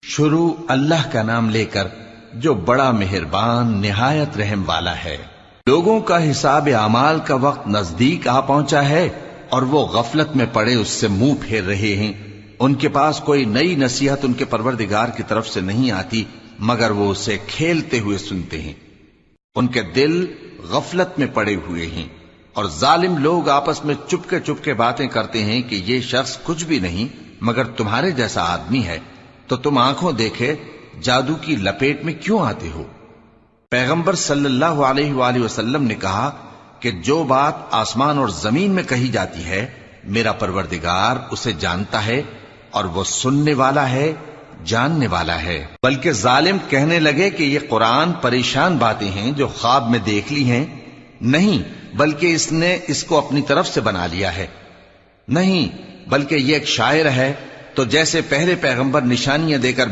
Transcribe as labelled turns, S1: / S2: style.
S1: شروع اللہ کا نام لے کر جو بڑا مہربان نہایت رحم والا ہے۔ لوگوں کا حساب اعمال کا وقت نزدیک آ پہنچا ہے اور وہ غفلت میں پڑے اس سے منہ پھیر رہے ہیں۔ ان کے پاس کوئی نئی نصیحت ان کے پروردگار کی طرف سے نہیں آتی مگر وہ اسے کھیلتے ہوئے سنتے ہیں۔ ان کے دل غفلت میں پڑے ہوئے ہیں اور ظالم لوگ آپس میں چپ کے باتیں کرتے ہیں کہ یہ شخص کچھ بھی نہیں مگر تمہارے جیسا آدمی ہے، تو تم آنکھوں دیکھے جادو کی لپیٹ میں کیوں آتے ہو؟ پیغمبر صلی اللہ علیہ وآلہ وسلم نے کہا کہ جو بات آسمان اور زمین میں کہی جاتی ہے میرا پروردگار اسے جانتا ہے اور وہ سننے والا ہے، جاننے والا ہے۔ بلکہ ظالم کہنے لگے کہ یہ قرآن پریشان باتیں ہیں جو خواب میں دیکھ لی ہیں، نہیں بلکہ اس نے اس کو اپنی طرف سے بنا لیا ہے، نہیں بلکہ یہ ایک شاعر ہے۔ تو جیسے پہلے پیغمبر نشانیاں دے کر